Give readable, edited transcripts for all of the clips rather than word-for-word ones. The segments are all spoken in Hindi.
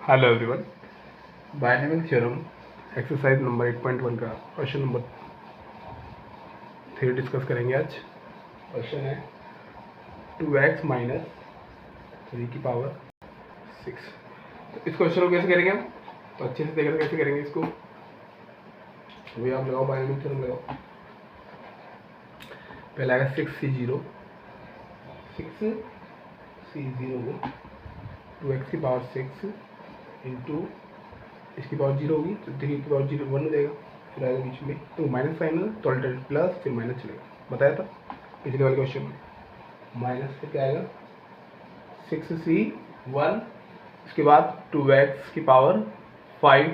Hello everyone, binomial theorem exercise number 8.1 का क्वेश्चन नंबर 3 डिस्कस करेंगे आज। क्वेश्चन है 2x माइनस 3 की पावर 6। तो इस क्वेश्चन को कैसे करेंगे हम? तो अच्छे से देखकर कैसे करेंगे इसको। वही आप लगाओ, बायनॉमियल थ्योरम लगाओ। पहले आएगा 6c0 को 2x की पावर 6 इंटू इसकी पावर 0 होगी तो 3 की पावर 0 1 हो जाएगा। फिर आएगा बीच में तो माइनस साइन है तो अल्टरनेट प्लस फिर माइनस चलेगा, बताया था पिछले वाले क्वेश्चन में। माइनस फिर क्या आएगा 6c1, इसके बाद 2x की पावर 5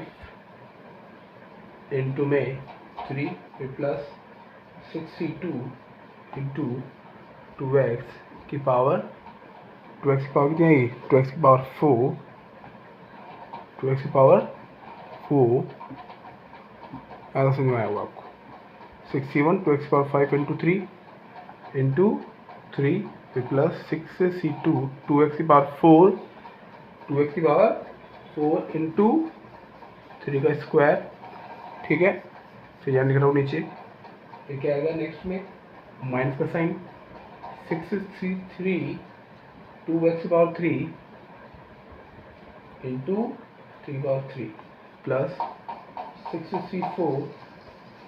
इंटू में 3 फिर प्लस 6c2 इंटू 2x की पावर 2x की पावर कितनी आएगी 2x की पावर 4 2x की पावर 4 ऐसा समझ में आया होगा आपको। 6c1 2x power 5 into 3 into 3 फिर प्लस 6c2 2x की पावर 4 इंटू 3 का स्क्वायर, ठीक है। फिर यहाँ लिख रहा हूँ नीचे, ये क्या आएगा नेक्स्ट में माइनस का साइन 6c3 2x की पावर 3 इंटू 3 की power 3 plus 6c4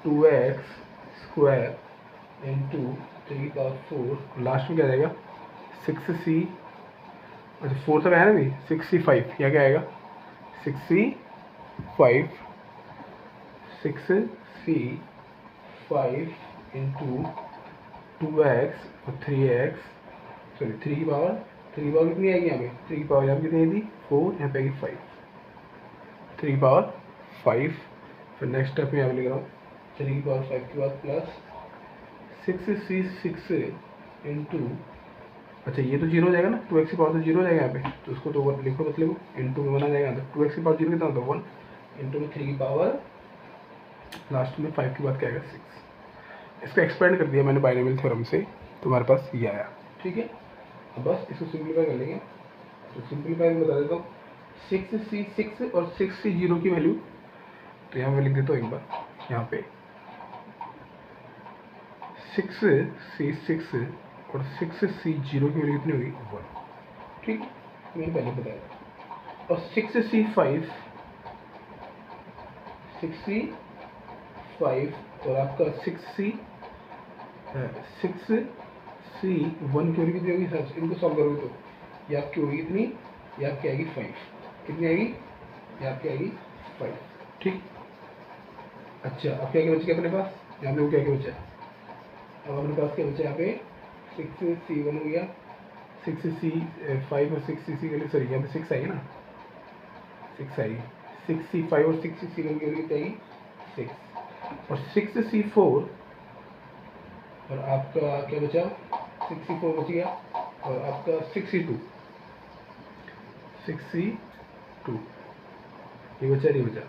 2x square into 3 की पावर 4, लास्ट में क्या जाएगा 6c, अच्छा 4 तक आया ना भी 6c5, यहाँ क्या आएगा 6c5 इंटू 2x और 3x, सॉरी 3 की पावर कितनी आएगी यहाँ पे 3 की पावर यहाँ पे कितनी आएगी 4, यहाँ पे आएगी 5, 3 की पावर 5। फिर नेक्स्ट स्टेप में यहाँ पे लिख रहा हूँ 3 की पावर 5 के बाद प्लस 6c6 इंटू, अच्छा ये तो 0 हो जाएगा ना, 2x की पावर तो 0 हो जाएगा यहाँ पे, तो उसको तो वन लिखो, मत लिखो, इंटू में बना जाएगा। तो 2x की पावर 0 कितना होता है 1 इंटू में 3 की पावर लास्ट में 5 के बाद क्या आएगा 6। इसको एक्सपेंड कर दिया मैंने बायनॉमियल थ्योरम से, तो हमारे पास ये आया, ठीक है। अब बस इसको सिंप्लीफाई कर लेंगे। तो सिंप्लीफाई में बता देता हूँ 6c6 और 6c0 की वैल्यू, तो यहाँ मैं लिख देता हूँ एक बार, यहाँ पे 6c6 और 6c0 की वैल्यू कितनी होगी 1, ठीक, मैंने पहले बताया था। और 6c5 और आपका 6c1 की वैल्यू कितनी होगी सर, इनको सॉल्व करोगे तो ये आपकी होगी कितनी, ये आपकी आएगी 5, कितनी आएगी, ये आपकी आएगी 5, ठीक। अच्छा अब क्या बचा अपने पास, यहाँ पे क्या बचा, अब अपने पास क्या बचा यहाँ पे 6c1 हो गया, 6c5 और 6cc के लिए, सॉरी यहाँ पे 6 आएगी ना, 6 आएगी, 6c5 और 6c1 की वैल्यू आएगी 6 और 6c4 और आपका क्या बचा 6c4 बच गया और आपका 6c2 ये बचा नहीं बचा,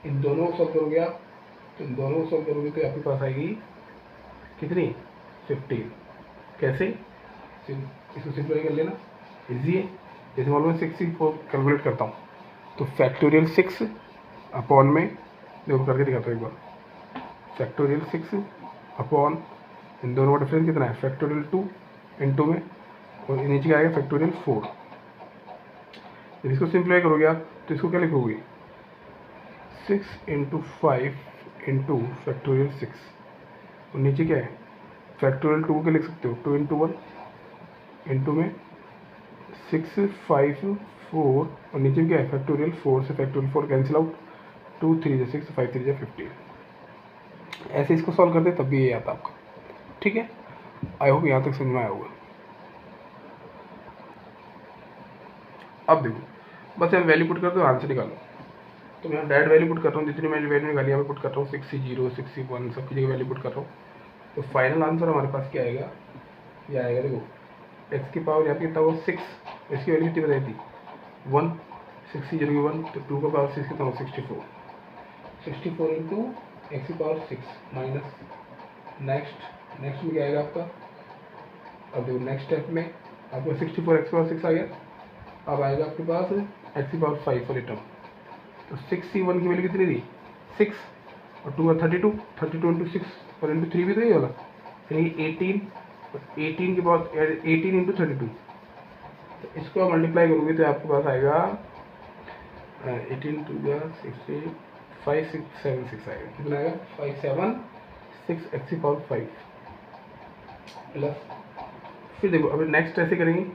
इन दोनों को सॉल्व करोगे आप, तो इन दोनों को सॉल्व करोगे तो आपके पास आएगी कितनी 15। कैसे, इसको सिंप्लीफाई कर लेना, इजी है। जैसे मान लो मैं 6c4 कैलकुलेट करता हूँ तो फैक्टोरियल 6 अपॉन में, देखो करके दिखाता हूँ एक बार, फैक्टोरियल 6 अपॉन इन दोनों का डिफरेंस कितना है फैक्टोरियल 2 इंटू में, और नीचे आएगा फैक्टोरियल 4। जब इसको सिंप्लीफाई करोगे आप तो इसको क्या लिखोगे 6 इंटू 5 इंटू फैक्टोरियल 6, और नीचे क्या है फैक्टोरियल 2 के लिख सकते हो 2 इंटू 1 इंटू में 6 5 4, और नीचे क्या है फैक्टोरियल 4 से फैक्टोरियल 4 कैंसिल आउट, 2 3 जा 6 5 3 जा 15। ऐसे इसको सॉल्व करते तब भी ये आता आपका, ठीक है। आई होप यहाँ तक समझ में आया होगा। अब देखो बस यहाँ वैल्यू पुट कर दो, आंसर निकालो। तो मैं डायरेक्ट वैल्यू पुट कर रहा हूँ, जितनी मैंने वैल्यू निकाली यहाँ पे पुट कर रहा हूँ, 6c0 6c1 सबकी जगह वैल्यू पुट कर रहा हूँ। तो फाइनल आंसर हमारे पास क्या आएगा, ये आएगा देखो x की पावर यहाँ पे कितना हुआ 6, इसकी वैल्यू कितनी बताई थी 1, 6c0 की 1, तो 2 का पावर 6 कितना हो 64 इंटू x की पावर 6 माइनस नेक्स्ट में क्या आएगा आपका, अब देखो नेक्स्ट स्टेप में आपको 64 x की पावर 6 आ गया। अब आएगा आपके पास एक्स की पावर 5 वाली टर्म। तो 6c1 की वैल्यू कितनी थी 6 और 2 और 32 इंटू 6 और इंटू 3 भी तो यही होगा, यानी 18 और 18 के बाद 18 इंटू 32। तो इसको आप मल्टीप्लाई करोगे तो आपके पास आएगा 18 टू या 16 5676 आएगा। कितना आएगा 576 एक्स की पावर 5 प्लस। फिर देखो अभी नेक्स्ट ऐसे करेंगे,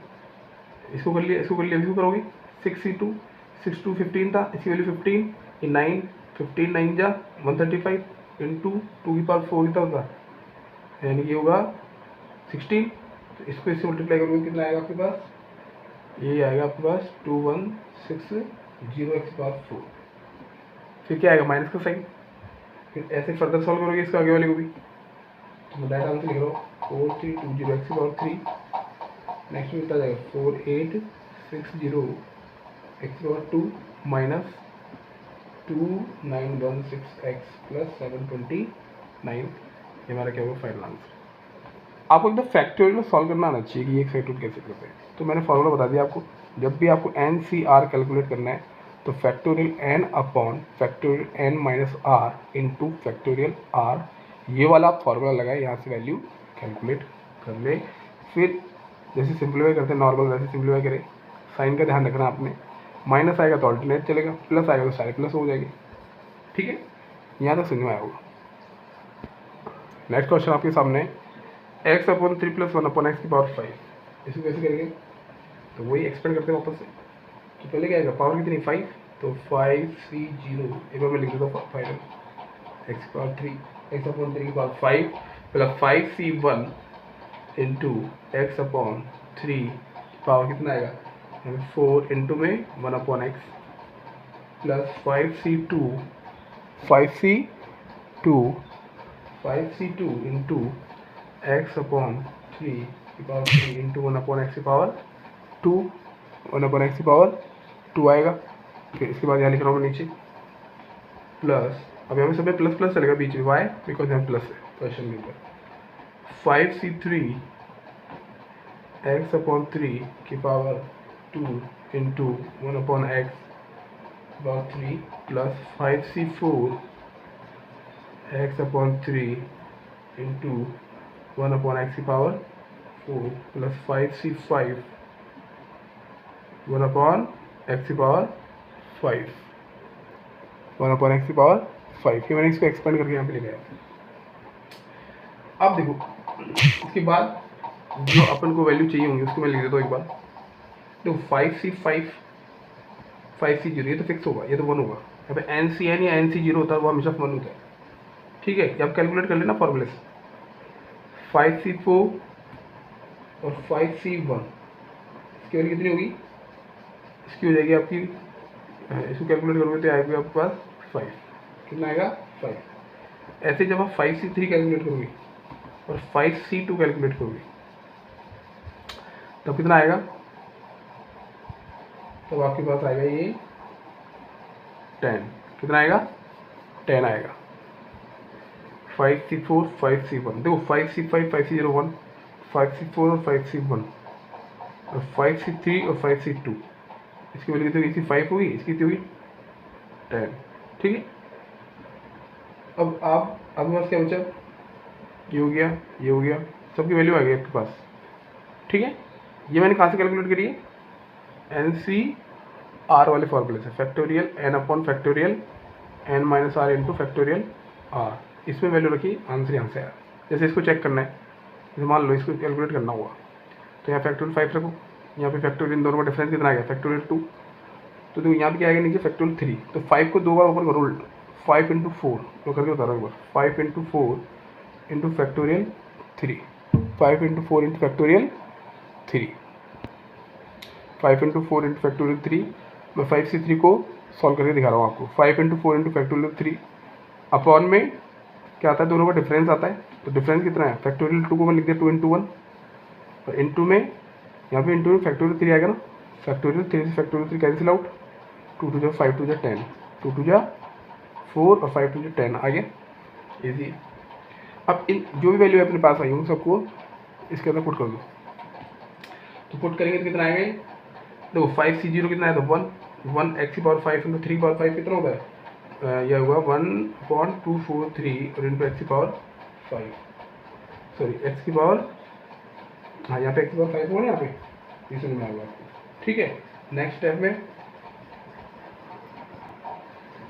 इसको कर लिया इसको करोगे 6c2 6 2 15 था, इसकी वैल्यू 15 ये 9 15 9 जा 135 इंटू 2 की पावर 4 कितना होगा, यानी ये होगा 16। तो इसको इससे मल्टीप्लाई करोगे कितना आएगा आपके पास, ये आएगा आपके पास 2160 एक्स की पावर 4। फिर क्या आएगा माइनस का साइन। फिर ऐसे फर्दर सॉल्व करोगे इसका आगे वाले को भी। तो मैं डायरेक्ट आंसर लिख रहा हूँ 4320 एक्स की पावर 3। नेक्स्ट में कितना जाएगा 4860 एक्स की पावर 2 माइनस 2916 एक्स प्लस 729। ये हमारा क्या होगा फाइनल आंसर। आपको एकदम फैक्टोरियल में सॉल्व करना आना चाहिए कि एक फैक्टोरियल कैसे करते हैं। तो मैंने फॉर्मूला बता दिया आपको, जब भी आपको NCR कैलकुलेट करना है तो factorial n upon factorial n minus r into factorial r, ये वाला आप फॉर्मूला लगाए, यहाँ से वैल्यू कैलकुलेट कर ले। फिर जैसे सिंप्लीफाई करते हैं नॉर्मल वैसे सिंप्लीफाई करें। साइन का ध्यान रखना आपने, माइनस आएगा तो ऑल्टरनेट चलेगा, प्लस आएगा तो सारे प्लस हो जाएगी। ठीक है, यहाँ तक समझ में आया होगा। नेक्स्ट क्वेश्चन आपके सामने x upon 3 plus 1 upon x की पावर 5। इसको कैसे करेंगे, तो वही एक्सपेंड करते हैं वापस से। तो पहले क्या आएगा पावर कितनी 5, तो 5c0 एक बार मैं लिख देता हूँ 5 एक्स की पावर 3 एक्स अपॉन 3 की power 5 plus 5c1 into x upon 3 power कितना आएगा 4 इंटू में 1 upon x plus 5c2 into x upon 3 की पावर 3 इंटू 1 अपॉन एक्स की पावर 2 1 अपॉन एक्स की पावर 2 आएगा। फिर इसके बाद यहाँ लिख रहा हूँ नीचे प्लस, अब यहाँ पे सब में प्लस प्लस चलेगा बीच में, वाई बिकॉज यहाँ प्लस है क्वेश्चन के ऊपर। 5c3 एक्स अपॉन 3 की power 2 into 1 upon x power 3 plus 5c4 x upon 3 into 1 upon x की power 4 plus 5c5 1 upon x की पावर 5 1 अपॉन एक्स की पावर 5। ये मैंने इसको एक्सपेंड करके यहाँ पे लिखा है। अब देखो इसके बाद जो अपन को वैल्यू चाहिए होंगी उसको मैं लिख देता हूँ एक बार। देखो 5c0 ये तो फिक्स होगा, ये तो 1 होगा। यहाँ पे NCN या NC0 होता है वो हमेशा 1 होता है। ठीक है, ये आप कैलकुलेट कर लेना फॉर्मूले से। 5c4 और 5c1 इसकी वैल्यू कितनी होगी, इसकी हो जाएगी आपकी, इसको कैलकुलेट करोगे तो आएगा आपके पास 5। कितना आएगा 5। ऐसे जब आप 5c3 कैलकुलेट करोगे और 5c2 कैलकुलेट करोगे तब कितना आएगा, तब आपके पास आएगा ये 10। कितना आएगा 10 आएगा। 5c4 5c1 देखो 5c5 5c0 1 5c4 और 5c1 और 5c3 और 5c2 इसकी वैल्यू कितनी, इसकी 5 होगी, इसकी कितनी होगी 10। ठीक है, अब आप आपके पास क्या बचा, ये हो गया, ये हो गया, सबकी वैल्यू आ गई आपके पास। ठीक है, ये मैंने कहाँ से कैलकुलेट करी है, NCR वाले फॉर्मूले से, factorial n upon factorial n minus r into factorial r, इसमें वैल्यू रखी, आंसर यहाँ से आया। जैसे इसको चेक करना है, जैसे मान लो इसको कैलकुलेट करना हुआ तो यहाँ फैक्टोरियल 5 रखो, यहाँ पे फैक्टोरियल इन दोनों का डिफरेंस कितना आ गया फैक्टोरियल 2, तो देखो यहाँ पे क्या आएगा नीचे फैक्टोरियल 3। तो 5 को 2 बार ऊपर करो, 5 इंटू 4 तो करके बता रहा हूँ एक बार, 5 into 4 into factorial 3, 5 into 4 into factorial 3, 5 into 4 into factorial 3। मैं 5c3 को सॉल्व करके दिखा रहा हूँ आपको। 5 इंटू 4 इंटू फैक्टोरियल 3 अपॉन में क्या आता है, दोनों का डिफरेंस आता है। तो डिफरेंस कितना है, फैक्टोरियल 2 को मैं लिख दिया 2 इंटू 1 और इंटू में यहाँ पे इंटू में फैक्टोरियल 3 आएगा ना, फैक्टोरियल 3 से फैक्टोरियल 3 कैंसिल आउट, 2 2 जा 5 2 जा 10, 2 2 जा 4 और 5 2 जा 10 आ गया, ईजी। अब इन जो भी वैल्यू अपने पास आई होंगी सबको इसके अंदर पुट कर दो। तो पुट करेंगे तो कितना आएगा, देखो 5c0 कितना है तो 1, 1 एक्स की पावर 5 इंटू 3 पावर 5 कितना होता है, यह होगा 1/243 और इंटू एक्स की पावर 5, सॉरी एक्स की पावर, हाँ यहाँ पे एक्स की पावर 5 होगा ना, यहाँ पे इसमें में आएगा आपको। ठीक है, नेक्स्ट स्टेप में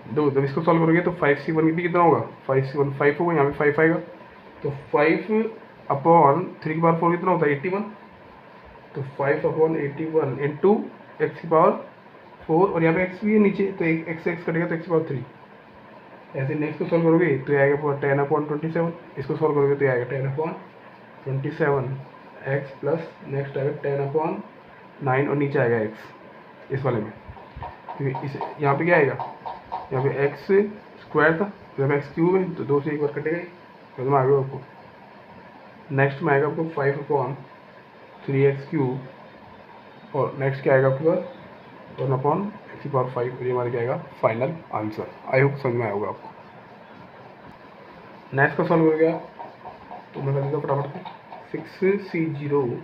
दो, जब इसको सॉल्व करोगे तो 5c1 भी कितना होगा, 5c1 5 होगा, यहाँ पे 5 आएगा, तो 5/3 की पावर 4 कितना होता है 81, तो 5/81 इंटू एक्स की पावर 4, और यहाँ पे एक्स भी है नीचे, तो एक एक्स एक्स कटेगा तो एक्स की पावर 3। ऐसे नेक्स्ट को सॉल्व करोगे तो आएगा 10/27, इसको सॉल्व करोगे तो आएगा 10/27 एक्स प्लस नेक्स्ट आएगा 10/9 और नीचे आएगा एक्स इस वाले में, क्योंकि इस यहाँ पे क्या आएगा, यहाँ पे एक्स स्क्वायर था, जब एक्स क्यूब है तो 2 से एक बार कटेगा, समझ में आ गया आपको। नेक्स्ट में आएगा आपको 5/3x3, और नेक्स्ट क्या आएगा आपके पास 1/x की पावर 5, और ये हमारा क्या आएगा फाइनल आंसर। आई होप समझ में आया होगा आपको। नेक्स्ट का सॉल्व हो गया तो मैं कर देता फटाफट से, 6c0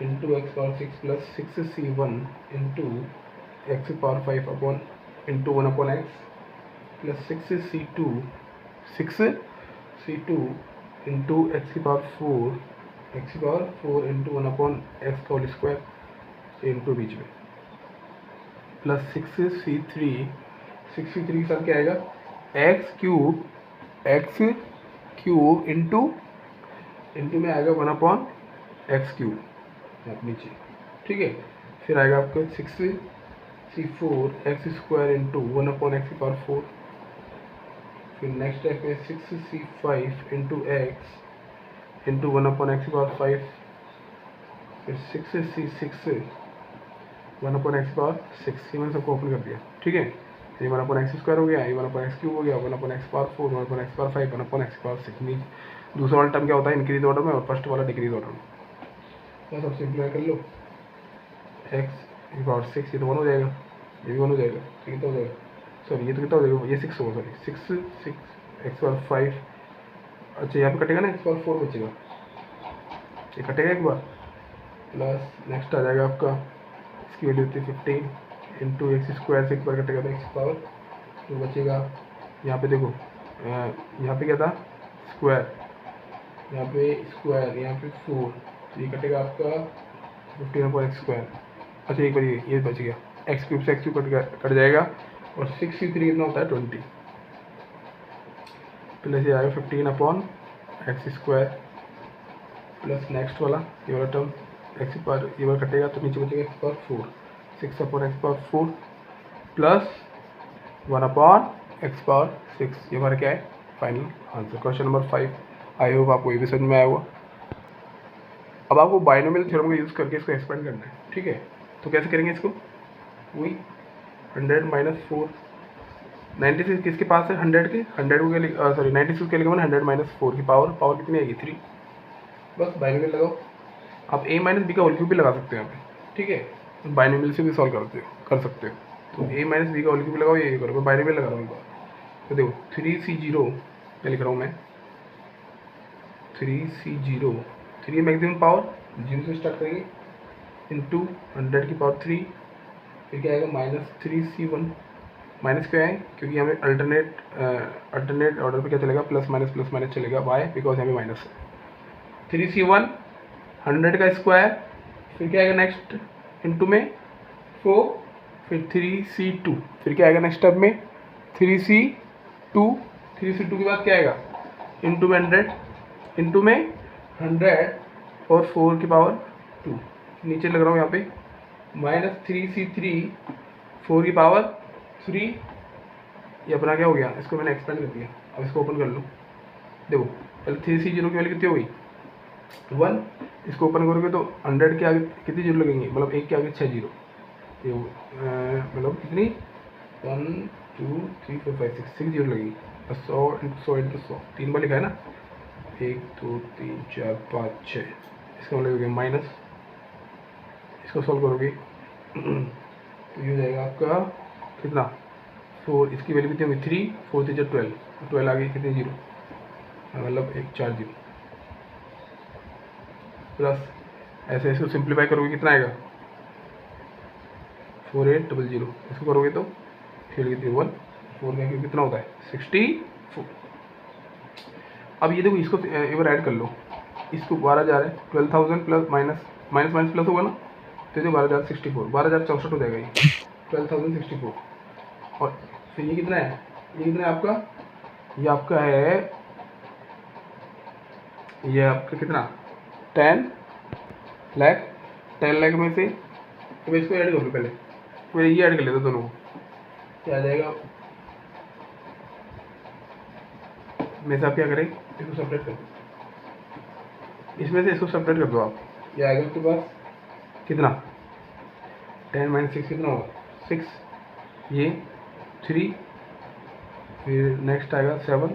into x power 6 plus 6c1 into x की power 5 into 1/x plus 6c2 into x की पावर 4 इंटू 1/x का होल स्क्वायर इंटू बीच में, प्लस 6c3 के साथ क्या आएगा एक्स क्यूब इंटू में आएगा 1/x क्यूब नीचे। ठीक है, फिर आएगा आपका 6c4 x square into 1/x की पावर 4, फिर नेक्स्ट स्टेप है 6c5 into x into 1/x की पावर 5, फिर 6c6 1/x की पावर 6, ये मैंने सबको ओपन कर दिया। ठीक है, ये 1/x स्क्वायर हो गया, ये 1/x क्यूब हो गया, 1/x power 4, 1/x power 5, 1/x power 6। दूसरा वाला टर्म क्या होता है इंक्रीज ऑर्डर में, और फर्स्ट वाला डिक्रीज ऑर्डर में। बस अब सिंप्लीफाई कर लो, एक्स की पावर 6 ये तो 1 हो जाएगा, ये भी 1 हो जाएगा, तो कितना हो जाएगा, सॉरी ये तो कितना हो जाएगा, ये 6 होगा, सॉरी 6 एक्स पावर 5, अच्छा यहाँ पे कटेगा ना, एक्स पावर 4 बचेगा, ये कटेगा एक बार, प्लस नेक्स्ट आ जाएगा आपका, इसकी वैल्यू होती है 15 इंटू एक्स स्क्वायर से एक बार कटेगा तो एक्स पावर 2 बचेगा। यहाँ पे देखो, यहाँ पे क्या था स्क्वायर, यहाँ पे 4, तो ये कटेगा आपका 15/x स्क्वायर। अच्छा एक बार ये बच गया, एक्स क्यूब से एक्स क्यूब कट जाएगा, और 6c3 कितना होता है 20, प्लस ये आएगा 15/x स्क्वायर, प्लस नेक्स्ट वाला ये वाला टर्म एक्स पर ये बार कटेगा तो नीचे बचेगा x power 4, 6/x power 4 plus 1/x power 6, ये हमारा क्या है final answer. Question number 5, I hope आपको ये भी समझ में आया होगा। अब आपको बाइनोमियल थ्योरम का यूज़ करके इसको एक्सपेंड करना है। ठीक है, तो कैसे करेंगे इसको, वही 100 - 4, 96 किसके पास है 100 के, 100 को सॉरी 96 के लिए 100 - 4 की पावर कितनी आएगी 3, बस बाइनोमियल लगाओ। आप a - b का होल क्यूब भी लगा सकते हैं यहाँ पे। ठीक है, बाइनोमियल से भी सॉल्व कर सकते हो, तो a - b का होल क्यूब लगाओ, ये करो, मैं बाइनोमियल लगा रहा हूँ। तो देखो 3c0 क्या लिख रहा हूँ मैं, 3c0, 3 मैक्सिमम पावर 0 से स्टार्ट करेंगे इंटू 100 की पावर 3, फिर क्या आएगा -3c1, माइनस क्यों है क्योंकि हमें अल्टरनेट ऑर्डर पे क्या चलेगा प्लस माइनस चलेगा, वाई बिकॉज यहाँ पे माइनस है। 3c1 100 का स्क्वायर, फिर क्या आएगा नेक्स्ट इंटू में 4, फिर 3c2, फिर क्या आएगा नेक्स्ट स्टेप में 3c2 के बाद क्या आएगा इंटू में 100, इंटू में 100 और 4 की पावर 2, नीचे लग रहा हूँ यहाँ पे -3c3 4 की पावर 3, ये अपना क्या हो गया, इसको मैंने एक्सपेंड कर दिया। अब इसको ओपन कर लो, देखो पहले 3c0 की वैल्यू कितनी हो गई 1, इसको ओपन करोगे तो 100 के आगे कितनी जीरो लगेंगी, मतलब 1 के आगे 6 जीरो, ये मतलब कितनी 1 2 3 4 5 6 जीरो लगेगी, 100 × 100 3 बार लिखा है ना, 1 2 3 4 5 6, इसका मतलब हो गया माइनस, इसको सॉल्व करोगे तो ये हो जाएगा आपका कितना 4, इसकी वैल्यू कितनी होगी 3, 4 3 12, 12 आ गई कितनी जीरो, मतलब 1 4 जीरो, प्लस ऐसे इसको सिंप्लीफाई करोगे कितना आएगा 4800, इसको करोगे तो फिर कितनी 1 4 का कितना होता है 64। अब ये देखो इसको एक बार ऐड कर लो, इसको 12,000 है, 12,000 plus minus minus minus plus होगा ना, तो ये 12,064 12,064 हो जाएगा ये 12,064। और फिर ये कितना है, ये कितना है आपका, ये आपका है, ये आपका कितना 10 लाख, 10 लाख में से तो इसको ऐड कर लो पहले, मैं ये ऐड कर लेता दोनों को, क्या आ जाएगा, में से आप क्या करें इसको सेपरेट कर दो, इसमें से इसको सेपरेट कर दो आप, ये आएगा आपके पास कितना 10 माइनस 6 कितना होगा 6, ये 3, फिर नेक्स्ट आएगा 7,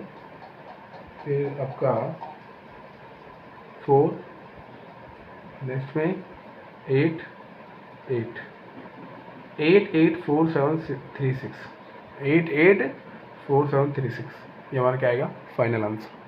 फिर आपका 4, नेक्स्ट में 8 8 8 8 4 7 3 6 8 8 4 7 3 6, ये हमारा क्या आएगा फाइनल आंसर।